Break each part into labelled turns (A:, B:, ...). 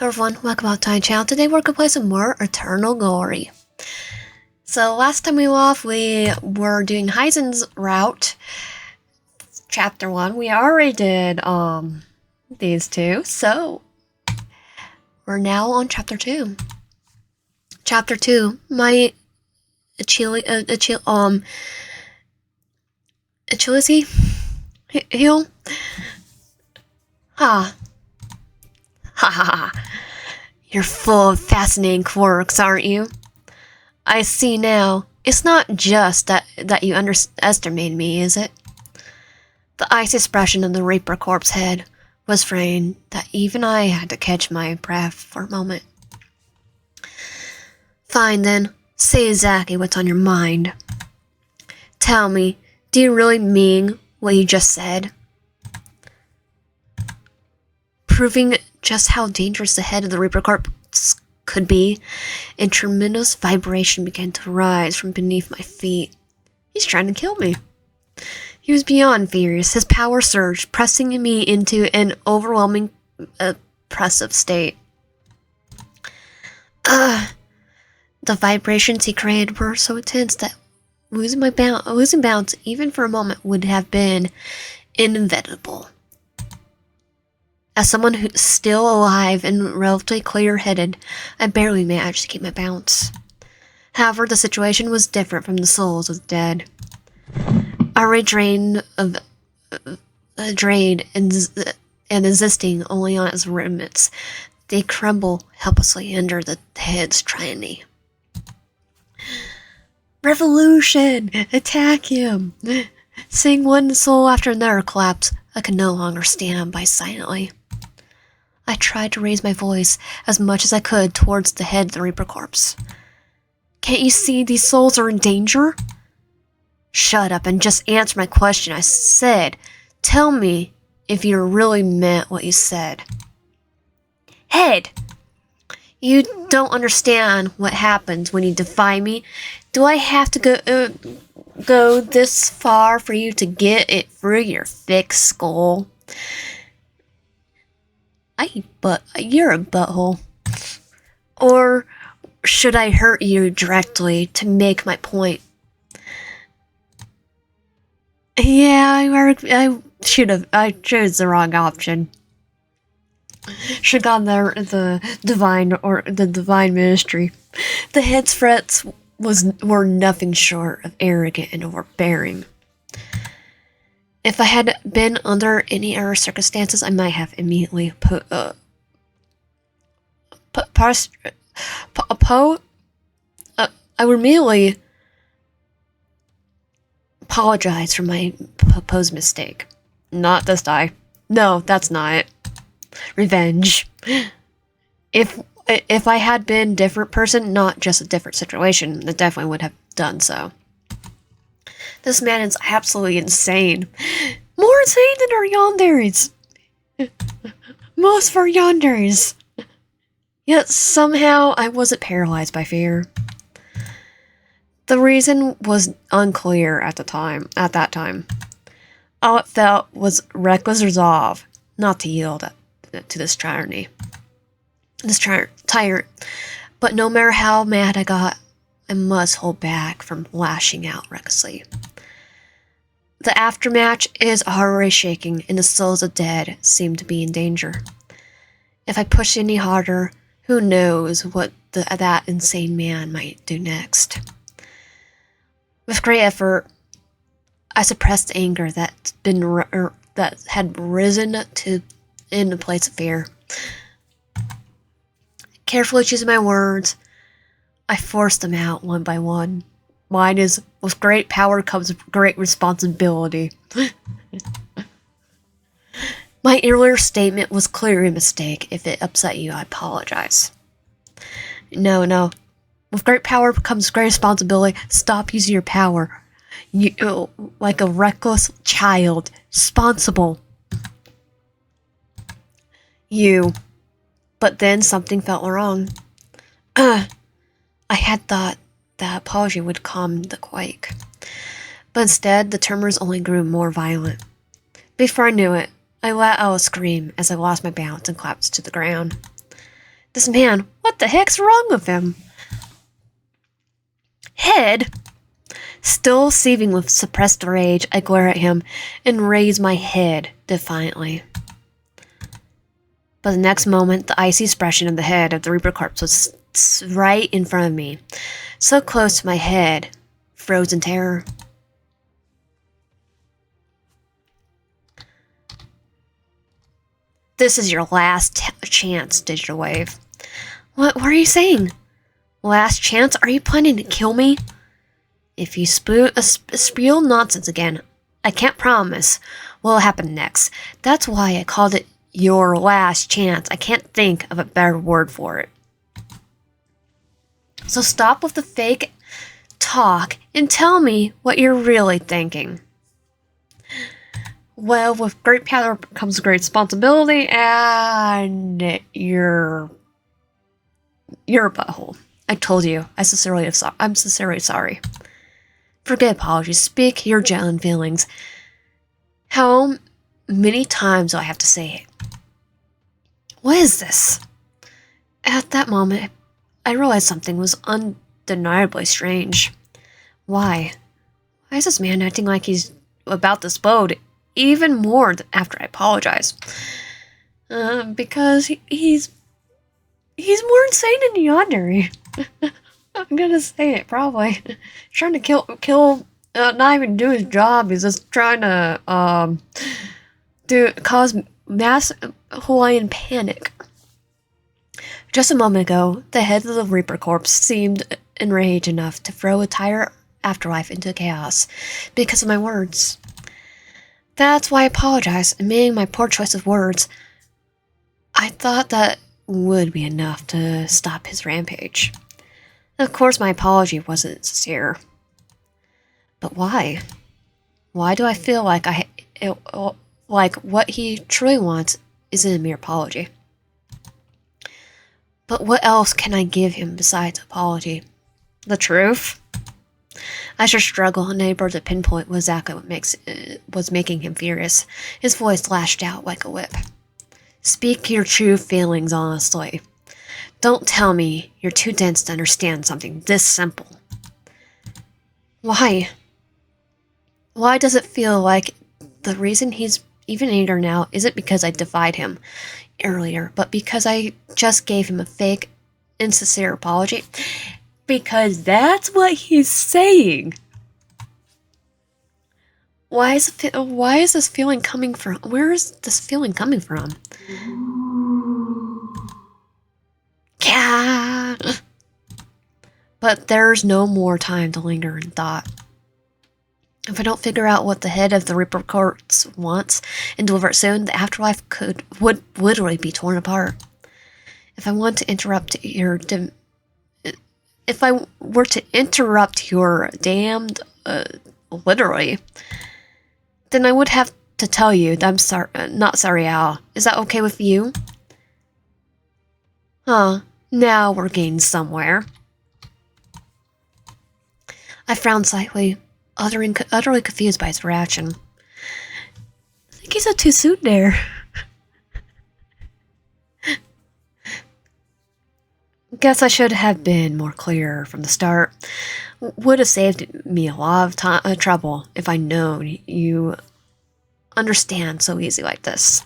A: Hello everyone, welcome back to my channel. Today we're gonna play some more Eternal Glory. So last time we were off, we were doing Haize's route, chapter 1. We already did these two, so we're now on chapter 2. Chapter 2, my Achilles heel? Ha. Ha ha ha. You're full of fascinating quirks, aren't you? I see now. It's not just that you underestimated me, is it? The ice expression on the Reaper Corp's head was framed that even I had to catch my breath for a moment. Fine then, say exactly what's on your mind. Tell me, do you really mean what you just said? Proving just how dangerous the head of the Reaper Corpse could be, a tremendous vibration began to rise from beneath my feet. He's trying to kill me. He was beyond furious. His power surged, pressing me into an overwhelming, oppressive state. The vibrations he created were so intense that losing balance, even for a moment, would have been inevitable. As someone who's still alive and relatively clear-headed, I barely managed to keep my balance. However, the situation was different from the souls of the dead. Already drained and existing only on its remnants, they crumble helplessly under the head's tyranny. Revolution! Attack him! Seeing one soul after another collapse, I could no longer stand by silently. I tried to raise my voice as much as I could towards the head of the Reaper Corpse. Can't you see these souls are in danger? Shut up and just answer my question. I said, tell me if you really meant what you said. Head! You don't understand what happens when you defy me. Do I have to go this far for you to get it through your thick skull? You're a butthole. Or should I hurt you directly to make my point? Yeah, I chose the wrong option. Should've gone the divine ministry. The head's threats were nothing short of arrogant and overbearing. If I had been under any other circumstances, I might have immediately I would immediately apologize for my proposed mistake. Not this time. No, that's not it. Revenge. If I had been a different person, not just a different situation, I definitely would have done so. This man is absolutely insane. More insane than our yanderes. Most of our yanderes. Yet somehow I wasn't paralyzed by fear. The reason was unclear at that time. All it felt was reckless resolve not to yield to this tyranny. This tyrant. But no matter how mad I got, I must hold back from lashing out recklessly. The aftermath is already shaking, and the souls of the dead seem to be in danger. If I push any harder, who knows what that insane man might do next. With great effort, I suppressed the anger that had risen in the place of fear. Carefully choosing my words, I forced them out one by one. Mine is, with great power comes great responsibility. My earlier statement was clearly a mistake. If it upset you, I apologize. No. With great power comes great responsibility. Stop using your power. You, like a reckless child. Responsible. You. But then something felt wrong. I had thought that apology would calm the quake. But instead, the tremors only grew more violent. Before I knew it, I let out a scream as I lost my balance and collapsed to the ground. This man, what the heck's wrong with him? Head? Still seething with suppressed rage, I glare at him and raise my head defiantly. But the next moment, the icy expression of the head of the Reaper corpse was right in front of me, so close to my head, froze in terror. This is your last chance, Digital Wave. What are you saying? Last chance? Are you planning to kill me? If you spiel nonsense again, I can't promise what will happen next. That's why I called it your last chance. I can't think of a better word for it. So stop with the fake talk and tell me what you're really thinking. Well, with great power comes great responsibility, and you're a butthole. I told you. I'm sincerely sorry. Forget apologies. Speak your genuine feelings. How many times do I have to say it? What is this? At that moment, I realized something was undeniably strange. Why? Why is this man acting like he's about to explode even more after I apologize? Because he's more insane than the ordinary. I'm gonna say it, probably. He's trying to kill, not even do his job. He's just trying to, cause mass Hawaiian panic. Just a moment ago, the head of the Reaper corpse seemed enraged enough to throw a entire afterlife into chaos because of my words. That's why I apologize, admitting my poor choice of words. I thought that would be enough to stop his rampage. Of course, my apology wasn't sincere. But why? Why do I feel like like what he truly wants isn't a mere apology? But what else can I give him besides apology? The truth? I should struggle, unable to pinpoint what exactly was making him furious. His voice lashed out like a whip. Speak your true feelings honestly. Don't tell me you're too dense to understand something this simple. Why? Why does it feel like the reason he's even angrier now isn't because I defied him earlier, but because I just gave him a fake, insincere apology? Because that's what he's saying. Why is this feeling coming from? Where is this feeling coming from? Yeah. But there's no more time to linger in thought. If I don't figure out what the head of the Reaper corpse wants and deliver it soon, the afterlife would literally be torn apart. If I were to interrupt your damned, literally, then I would have to tell you that I'm sorry, not sorry at all. Is that okay with you? Huh, now we're getting somewhere. I frowned slightly, utterly confused by his reaction. I think he said too soon there. Guess I should have been more clear from the start. Would have saved me a lot of trouble if I'd known you understand so easy like this.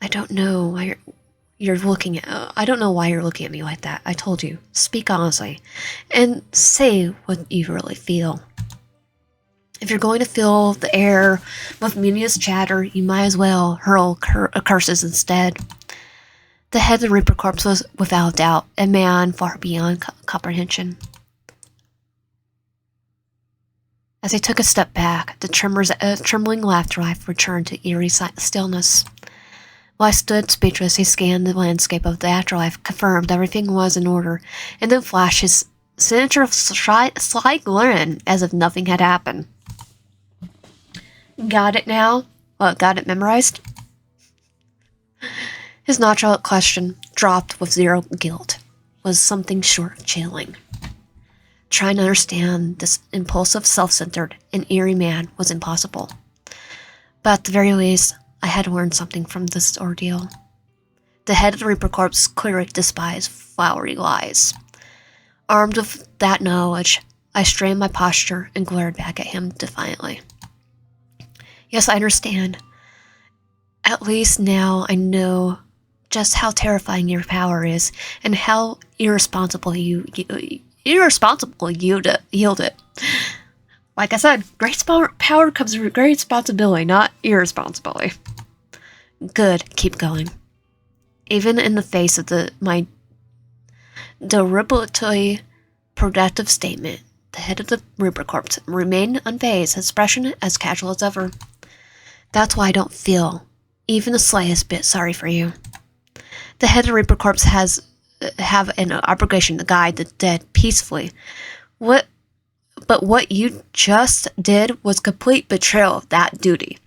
A: I don't know why you're looking at me like that. I told you, speak honestly, and say what you really feel. If you're going to fill the air with meaningless chatter, you might as well hurl curses instead. The head of the Reaper corpse was, without doubt, a man far beyond comprehension. As I took a step back, the trembling afterlife returned to eerie stillness. While I stood speechless, he scanned the landscape of the afterlife, confirmed everything was in order, and then flashed his signature of sly grin as if nothing had happened. Got it now? Well, got it memorized? His natural question, dropped with zero guilt, was something short of chilling. Trying to understand this impulsive, self-centered, and eerie man was impossible. But at the very least, I had learned something from this ordeal. The head of the Reaper Corpse clearly despised flowery lies. Armed with that knowledge, I strained my posture and glared back at him defiantly. Yes, I understand. At least now I know just how terrifying your power is and how irresponsible you yield it. Like I said, great power comes with great responsibility, not irresponsibility. Good, keep going. Even in the face of my deliberately productive statement, the head of the Reaper Corpse remained unfazed, his expression as casual as ever. That's why I don't feel even the slightest bit sorry for you. The head of the Reaper Corpse have an obligation to guide the dead peacefully. But what you just did was complete betrayal of that duty.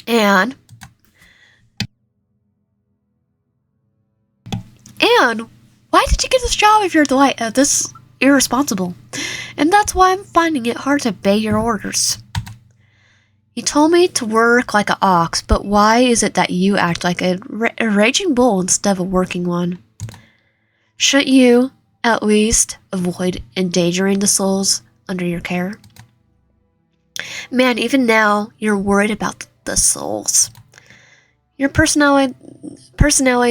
A: And why did you get this job if you're this irresponsible? And that's why I'm finding it hard to obey your orders. You told me to work like an ox, but why is it that you act like a raging bull instead of a working one? Shouldn't you, at least, avoid endangering the souls under your care? Man, even now, you're worried about the souls. Your personality,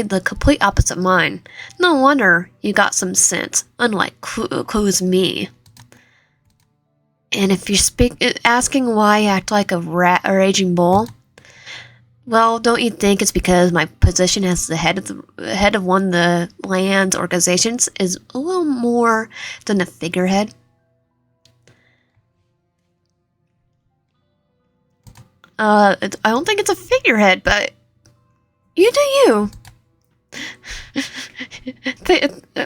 A: the complete opposite of mine. No wonder you got some sense, unlike Clue's me. And if you're asking why I act like a raging bull, well, don't you think it's because my position as the head of one of the land's organizations is a little more than a figurehead? I don't think it's a figurehead, but you do you.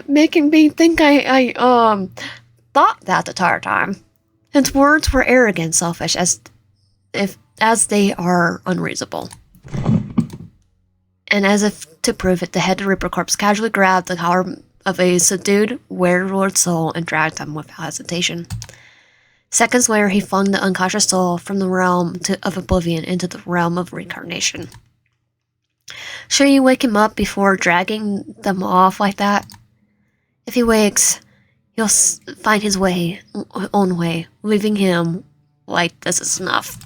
A: Making me think I thought that the entire time. His words were arrogant, selfish, as they are unreasonable. And as if to prove it, the head of the Reaper Corpse casually grabbed the collar of a subdued werelord soul and dragged them without hesitation. Seconds later, he flung the unconscious soul from the realm of oblivion into the realm of reincarnation. Should you wake him up before dragging them off like that? If he wakes, he'll find his own way, leaving him like this is enough.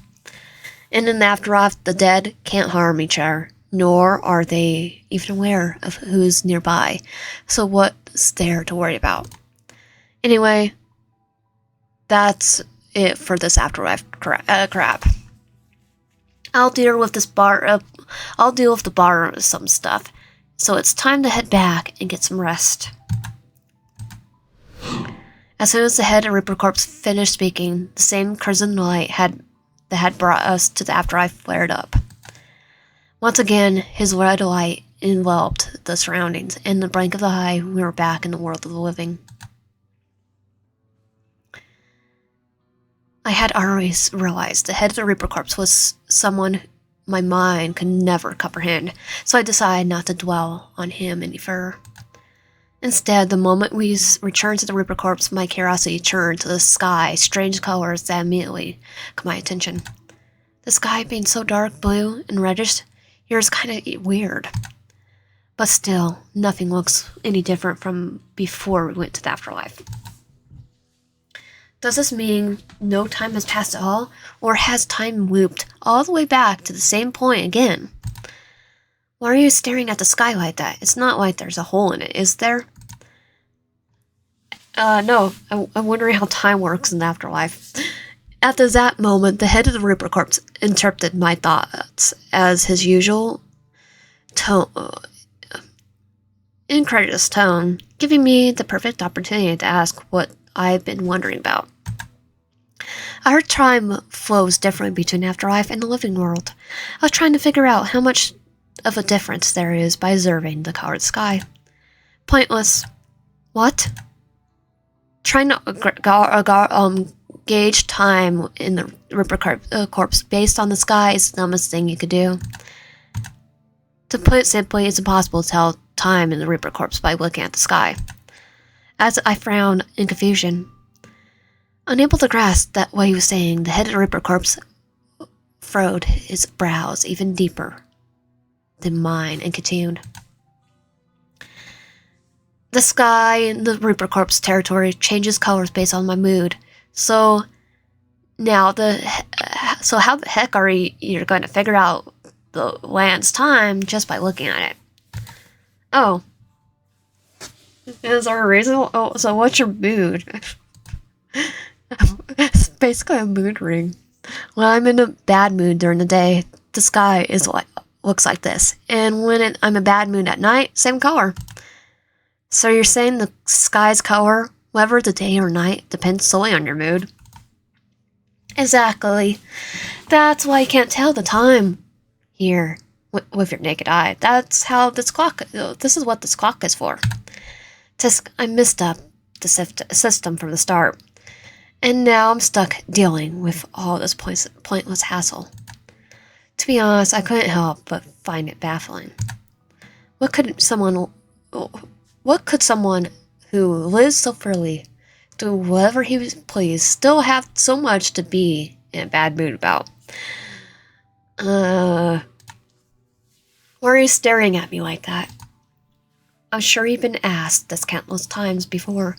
A: And in the afterlife, the dead can't harm each other, nor are they even aware of who's nearby, so what's there to worry about? Anyway, that's it for this afterlife crap. I'll deal with the bar some stuff, so it's time to head back and get some rest. As soon as the head of Reaper Corpse finished speaking, the same crimson light that had brought us to the afterlife flared up. Once again, his red light enveloped the surroundings, and the brink of the eye, we were back in the world of the living. I had always realized the head of the Reaper Corpse was someone my mind could never comprehend, so I decided not to dwell on him any further. Instead, the moment we returned to the Reaper Corpse, my curiosity turned to the sky, strange colors that immediately caught my attention. The sky being so dark blue and reddish here is kind of weird. But still, nothing looks any different from before we went to the afterlife. Does this mean no time has passed at all, or has time looped all the way back to the same point again? Why are you staring at the sky like that? It's not like there's a hole in it, is there? No. I'm wondering how time works in the afterlife. At that moment, the head of the Reaper Corpse interpreted my thoughts as his usual incredulous tone, giving me the perfect opportunity to ask what I've been wondering about. I heard time flows differently between afterlife and the living world. I was trying to figure out how much of a difference there is by observing the colored sky. Pointless. What? Trying to gauge time in the Reaper Corpse based on the sky is the dumbest thing you could do. To put it simply, it's impossible to tell time in the Reaper Corpse by looking at the sky. As I frowned in confusion, unable to grasp that what he was saying, the head of the Reaper Corpse furrowed his brows even deeper. than mine and continued. The sky in the Reaper Corps territory changes colors based on my mood. So now how the heck are you're going to figure out the land's time just by looking at it? Oh. Is there a reason? Oh, so what's your mood? It's basically a mood ring. When I'm in a bad mood during the day, the sky looks like this. And when I'm in a bad mood at night, same color. So you're saying the sky's color, whether the day or night, depends solely on your mood? Exactly. That's why you can't tell the time here with your naked eye. That's how this is what this clock is for. I messed up the system from the start. And now I'm stuck dealing with all this pointless hassle. To be honest, I couldn't help but find it baffling. What could someone who lives so freely, do whatever he please, still have so much to be in a bad mood about? Why are you staring at me like that? I'm sure you've been asked this countless times before,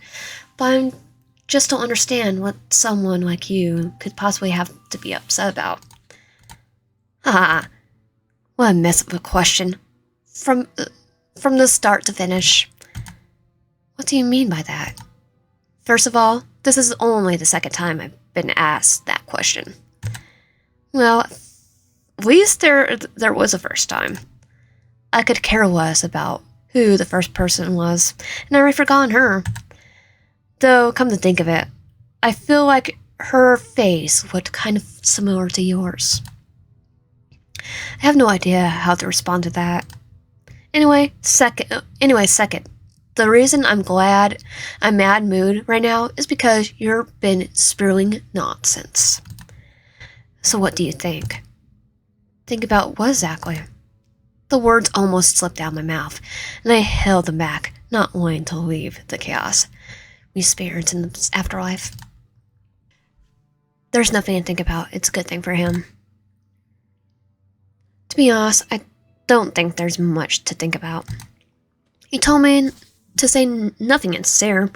A: but I just don't understand what someone like you could possibly have to be upset about. Haha, what a mess of a question. From the start to finish. What do you mean by that? First of all, this is only the second time I've been asked that question. Well, at least there was a first time. I could care less about who the first person was, and I already forgotten her. Though, come to think of it, I feel like her face looked kind of similar to yours. I have no idea how to respond to that. Anyway, second, the reason I'm glad I'm mad mood right now is because you've been spewing nonsense. So what do you think? Think about what exactly? The words almost slipped out of my mouth, and I held them back, not wanting to leave the chaos we experience in the afterlife. There's nothing to think about. It's a good thing for him. To be honest, I don't think there's much to think about. He told me to say nothing insincere,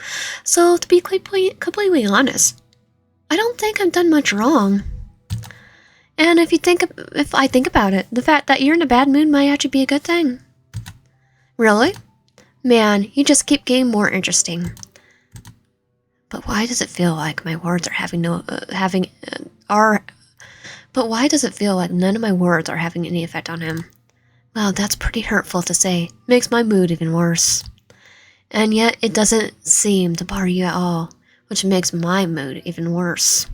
A: so to be completely honest, I don't think I've done much wrong. And if I think about it, the fact that you're in a bad mood might actually be a good thing. Really? Man, you just keep getting more interesting. But why does it feel like my words But why does it feel like none of my words are having any effect on him? Wow, that's pretty hurtful to say. Makes my mood even worse. And yet, it doesn't seem to bother you at all, which makes my mood even worse.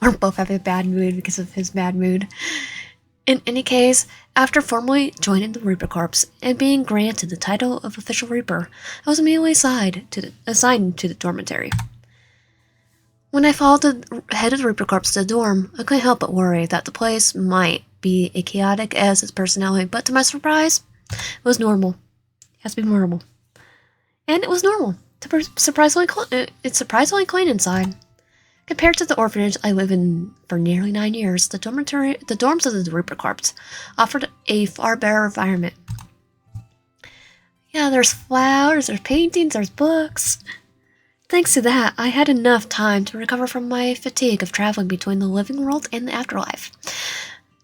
A: We're both having a bad mood because of his bad mood. In any case, after formally joining the Reaper Corps and being granted the title of Official Reaper, I was immediately assigned to the dormitory. When I followed the head of the Reaper Corps to the dorm, I couldn't help but worry that the place might be as chaotic as its personality, but to my surprise, it was normal. It has to be normal. And it was normal. It's surprisingly clean inside. Compared to the orphanage I lived in for nearly 9 years, the dorms of the Reaper Corps offered a far better environment. Yeah, there's flowers, there's paintings, there's books. Thanks to that, I had enough time to recover from my fatigue of traveling between the living world and the afterlife,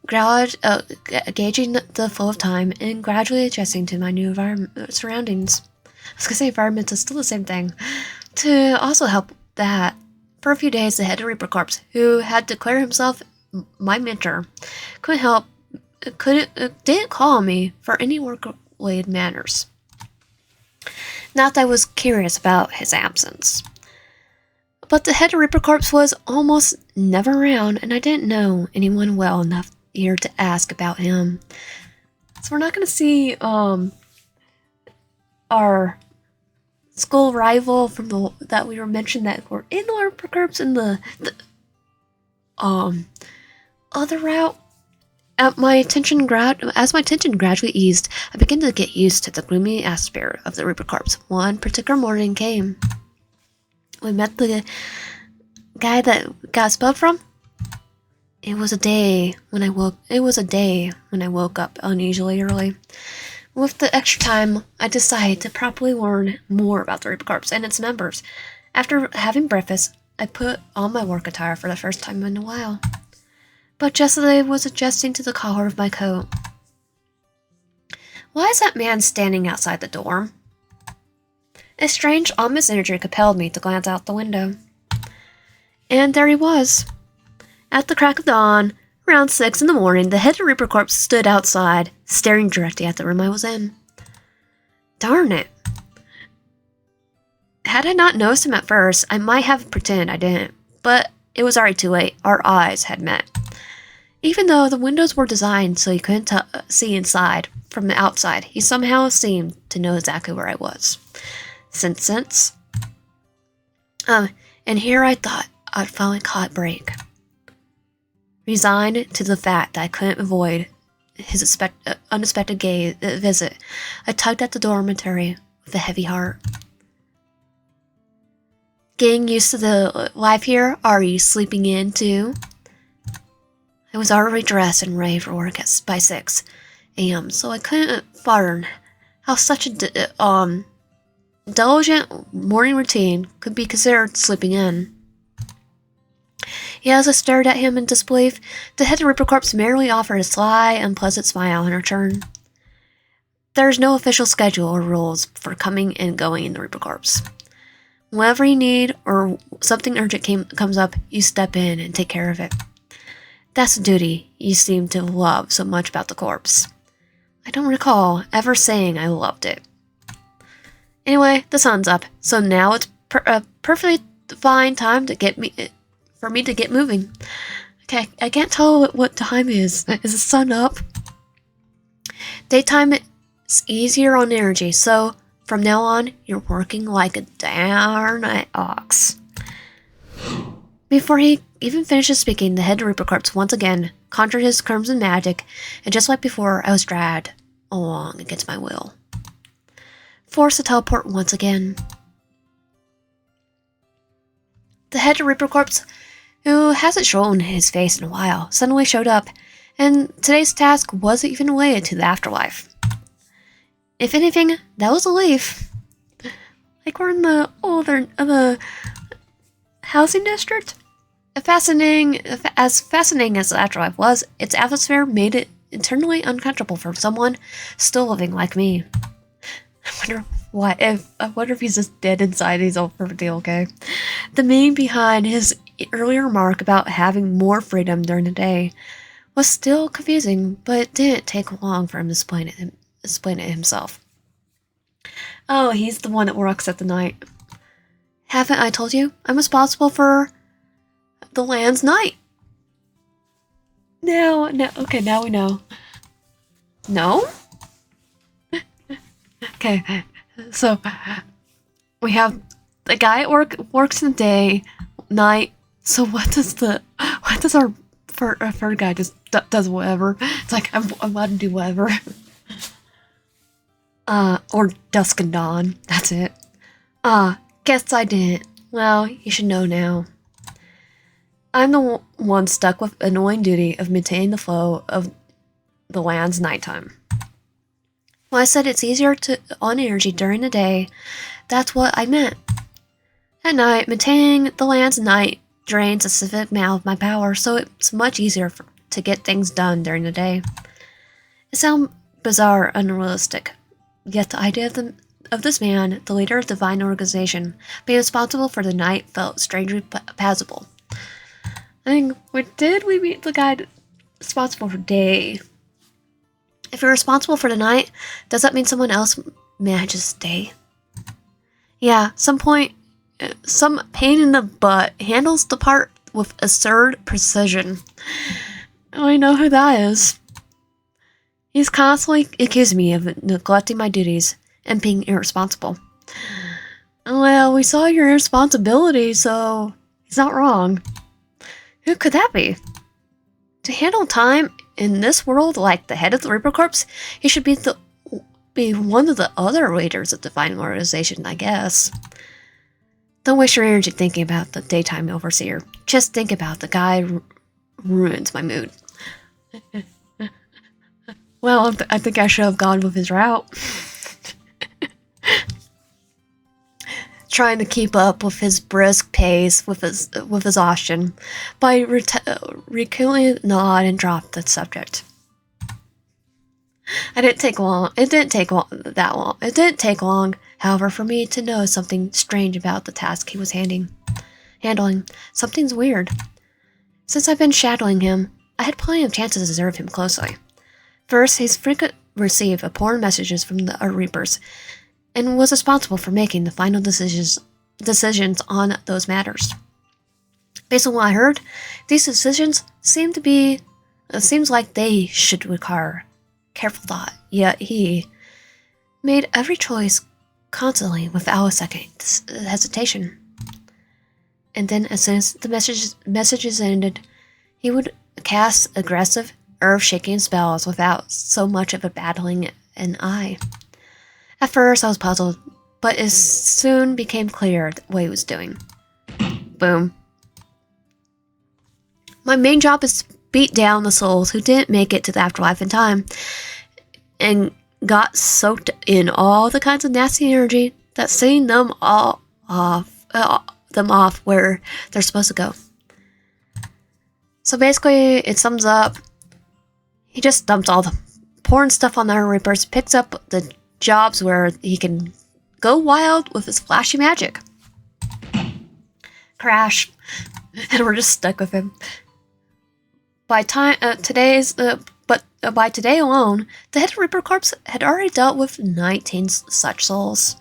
A: gauging the flow of time and gradually adjusting to my new surroundings. I was going to say environment is still the same thing. To also help that, for a few days, the head of Reaper Corps, who had declared himself my mentor, didn't call me for any work-related matters. Not that I was curious about his absence. But the head of Reaper Corps was almost never around, and I didn't know anyone well enough here to ask about him. So we're not going to see our school rival from that we were mentioned that were in the Reaper Corps in the other route. As my attention gradually eased, I began to get used to the gloomy aspect of the Reaper Corps. One particular morning came. We met the guy that got spelled from. It was a day when I woke up unusually early. With the extra time, I decided to properly learn more about the Reaper Corps and its members. After having breakfast, I put on my work attire for the first time in a while. But just as I was adjusting to the collar of my coat, why is that man standing outside the dorm? A strange, ominous energy compelled me to glance out the window. And there he was. At the crack of dawn, around 6 in the morning, the head of Reaper Corps stood outside, staring directly at the room I was in. Darn it. Had I not noticed him at first, I might have pretended I didn't, but it was already too late. Our eyes had met. Even though the windows were designed so he couldn't see inside from the outside, he somehow seemed to know exactly where I was. And here I thought I'd finally caught break. Resigned to the fact that I couldn't avoid his unexpected visit, I tugged at the dormitory with a heavy heart. Getting used to the life here? Are you sleeping in too? I was already dressed and ready for work by 6 a.m., so I couldn't fathom how such a diligent morning routine could be considered sleeping in. Yet as I stared at him in disbelief, the head of Reaper Corps merely offered a sly, unpleasant smile in return. There is no official schedule or rules for coming and going in the Reaper Corps. Whenever you need or something urgent comes up, you step in and take care of it. That's a duty you seem to love so much about the Corps. I don't recall ever saying I loved it. Anyway, the sun's up, so now it's a perfectly fine time for me to get moving. Okay, I can't tell what time it is. Is the sun up? Daytime is easier on energy, so from now on, you're working like a darn ox. Before he even finishes speaking, the head of Reaper Corps once again conjured his crimson magic, and just like before, I was dragged along against my will. Forced to teleport once again. The head of Reaper Corps, who hasn't shown his face in a while, suddenly showed up, and today's task wasn't even related to the afterlife. If anything, that was a relief. Like we're in the housing district. As fascinating as the afterlife was, its atmosphere made it internally uncomfortable for someone still living like me. I wonder if he's just dead inside. He's all perfectly okay. The meaning behind his earlier remark about having more freedom during the day was still confusing, but it didn't take long for him to explain it himself. Oh, he's the one that works at the night. Haven't I told you? I'm responsible for the land's night. Okay, now we know. No? Okay, so we have the guy works in the day, night. So what does our fur guy just does whatever? It's like I'm allowed to do whatever. Or dusk and dawn. That's it. Guess I didn't. Well, you should know now. I'm the one stuck with annoying duty of maintaining the flow of the land's nighttime. When I said it's easier on energy during the day, that's what I meant. At night, maintaining the land's night drains a specific amount of my power, so it's much easier to get things done during the day. It sounds bizarre, unrealistic, yet the idea of this man, the leader of the divine organization, being responsible for the night felt strangely passable. I think, did we meet the guy responsible for day? If you're responsible for the night, does that mean someone else manages day? Yeah, some pain in the butt handles the part with absurd precision. I know who that is. He's constantly accusing me of neglecting my duties and being irresponsible. Well, we saw your irresponsibility, so he's not wrong. Who could that be? To handle time in this world like the head of the Reaper Corps, he should be one of the other leaders of the Divine Organization, I guess. Don't waste your energy thinking about the daytime overseer. Just think about the guy ruins my mood. Well, I think I should have gone with his route. Trying to keep up with his brisk pace with exhaustion by recoiling nod and drop the subject. It didn't take long, however, for me to know something strange about the task he was handling. Something's weird. Since I've been shadowing him, I had plenty of chances to observe him closely. First, he's frequently received important messages from the Reapers, and was responsible for making the final decisions on those matters. Based on what I heard, these decisions seems like they should require careful thought, yet he made every choice constantly without a second hesitation. And then as soon as the messages ended, he would cast aggressive, earth-shaking spells without so much of a battling an eye. At first, I was puzzled, but it soon became clear what he was doing. Boom. My main job is to beat down the souls who didn't make it to the afterlife in time, and got soaked in all the kinds of nasty energy that's setting them off where they're supposed to go. So basically, it sums up, he just dumps all the important stuff on the Reapers, picks up the jobs where he can go wild with his flashy magic. Crash. And we're just stuck with him. By today alone, the head Reaper Corps had already dealt with 19 such souls.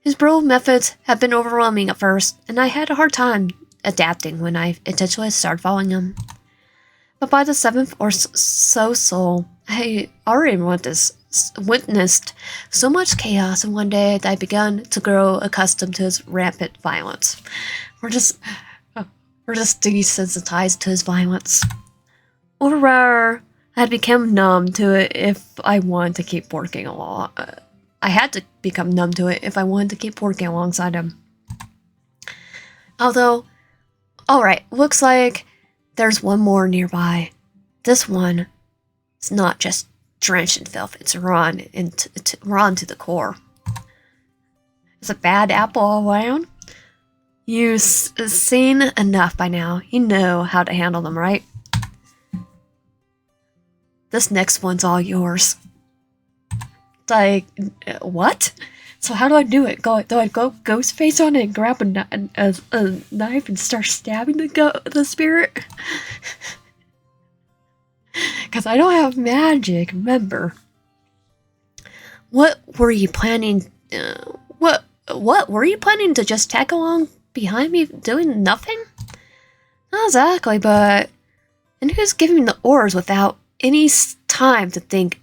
A: His brutal methods had been overwhelming at first, and I had a hard time adapting when I intentionally started following him. But by the 7th or so soul, I already witnessed so much chaos in one day that I began to grow accustomed to his rampant violence. We're just desensitized to his violence. Or rather, I had become numb to it if I wanted to keep working along. I had to become numb to it if I wanted to keep working alongside him. Although, alright, looks like there's one more nearby. This one is not just drenched in filth, it's raw to the core. Is a bad apple all around? You've seen enough by now. You know how to handle them, right? This next one's all yours. Like, what? So how do I do it? Do I go ghost face on it and grab a knife and start stabbing the spirit? Because I don't have magic, remember. What were you planning? What were you planning to just tag along behind me doing nothing? Not exactly, but... And who's giving me the orders without any time to think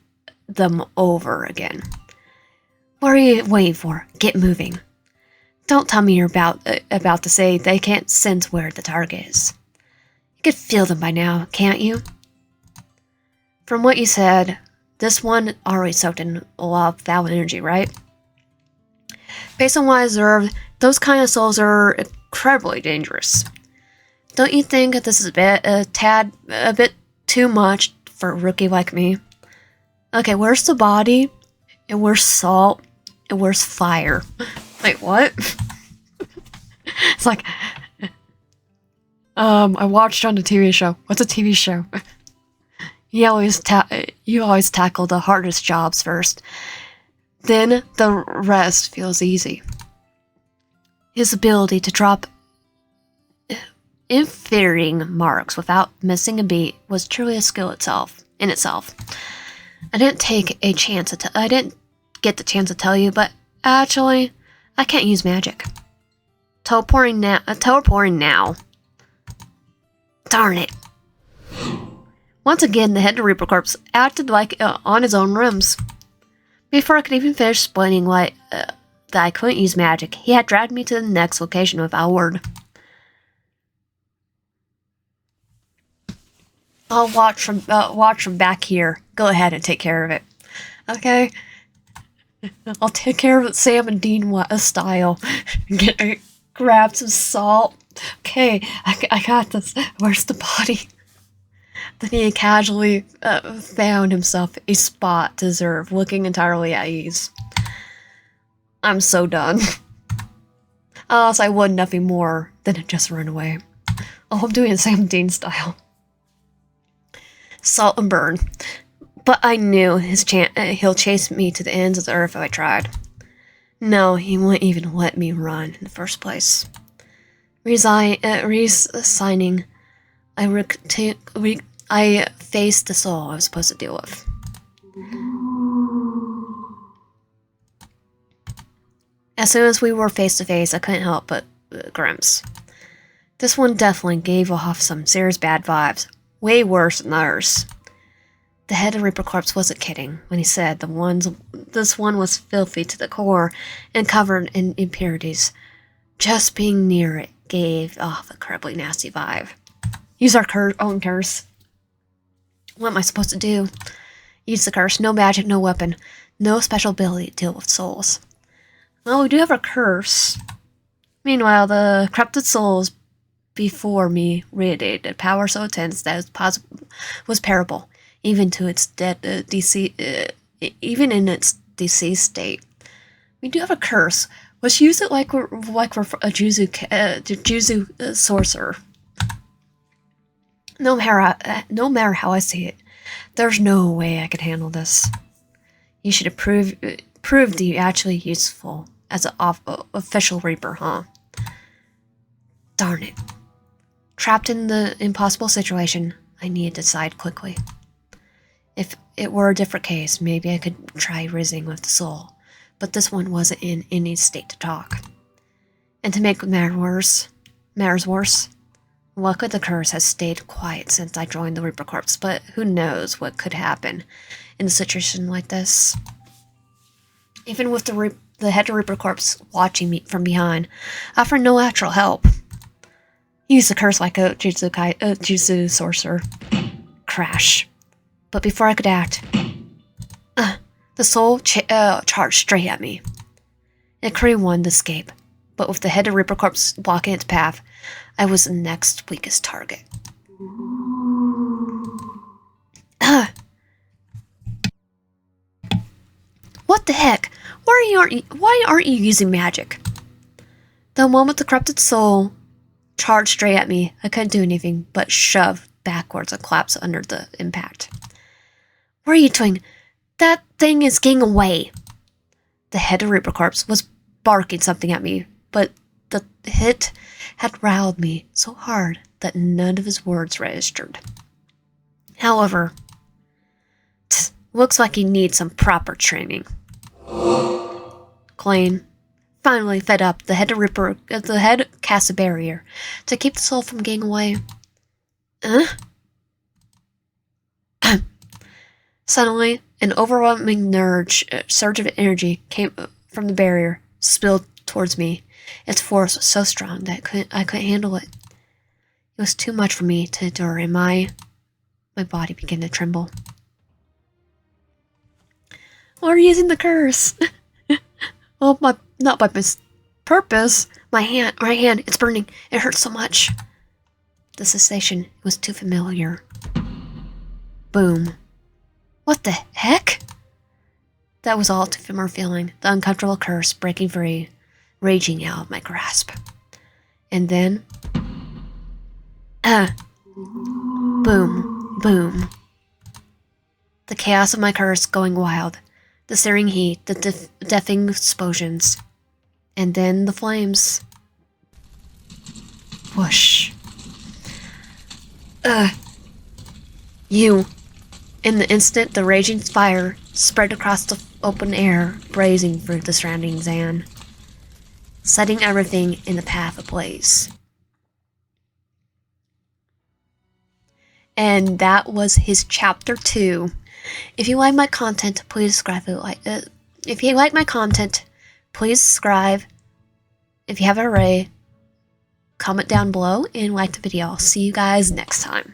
A: them over again? What are you waiting for? Get moving. Don't tell me you're about to say they can't sense where the target is. You could feel them by now, can't you? From what you said, this one already soaked in a lot of foul energy, right? Based on what I observed, those kind of souls are incredibly dangerous. Don't you think this is a bit too much for a rookie like me? Okay, where's the body? And where's salt? And where's fire? Wait, what? It's like... I watched on the TV show. What's a TV show? You always tackle the hardest jobs first. Then the rest feels easy. His ability to drop inferior marks without missing a beat was truly a skill in itself. I didn't get the chance to tell you, but actually, I can't use magic. Teleporting now. Darn it. Once again, the head of Reaper Corps acted like on his own rims. Before I could even finish explaining that I couldn't use magic, he had dragged me to the next location without a word. I'll watch from back here. Go ahead and take care of it. Okay? I'll take care of it Sam and Dean style. Grab some salt. Okay, I got this. Where's the body? Then he casually found himself a spot to serve, looking entirely at ease. I'm so done. Else I would nothing more than just run away. Oh, I'm doing it Sam Dean style. Salt and burn. But I knew he'll chase me to the ends of the earth if I tried. No, he wouldn't even let me run in the first place. Resigning, I faced the soul I was supposed to deal with. As soon as we were face to face, I couldn't help but grimace. This one definitely gave off some serious bad vibes, way worse than others. The head of Reaper Corpse wasn't kidding when he said this one was filthy to the core and covered in impurities. Just being near it gave off a incredibly nasty vibe. Use our own curse. What am I supposed to do? Use the curse. No magic, no weapon. No special ability to deal with souls. Well, we do have a curse. Meanwhile, the corrupted souls before me radiated power so intense that it was parable, even to its even in its deceased state. We do have a curse. Let's use it like we're a Ch2 sorcerer. No matter how I see it, there's no way I could handle this. You should have proved that you're actually useful as an official Reaper, huh? Darn it. Trapped in the impossible situation, I needed to decide quickly. If it were a different case, maybe I could try rizzing with the soul, but this one wasn't in any state to talk. And to make matters worse, luckily the curse has stayed quiet since I joined the Reaper Corps, but who knows what could happen in a situation like this. Even with the head of Reaper Corps watching me from behind, I offered no actual help. Use the curse like a Ch2 sorcerer. Crash. But before I could act, the soul charged straight at me. It couldn't won the escape, but with the head of Reaper Corps blocking its path, I was the next weakest target. What the heck? Why aren't you using magic? The moment the corrupted soul charged straight at me, I couldn't do anything but shove backwards and collapse under the impact. What are you doing? That thing is getting away. The head of Reaper Corps was barking something at me, but the hit had riled me so hard that none of his words registered. However, looks like he needs some proper training. Claim. Finally fed up, the head cast a barrier to keep the soul from getting away. Suddenly, an overwhelming surge of energy came from the barrier, spilled towards me. Its force was so strong that I couldn't handle it. It was too much for me to endure, and my body began to tremble. We're using the curse. Well, not by purpose. My right hand, it's burning. It hurts so much. The sensation was too familiar. Boom. What the heck? That was all too familiar feeling. The uncomfortable curse breaking free, raging out of my grasp. And then, boom, boom. The chaos of my curse going wild. The searing heat, the deafening explosions, and then the flames. Whoosh. In the instant, the raging fire spread across the open air, blazing through the surrounding sand, setting everything in the path ablaze. And that was his chapter 2. If you like my content, please subscribe. If you like my content, please subscribe. If you haven't already, comment down below and like the video. I'll see you guys next time.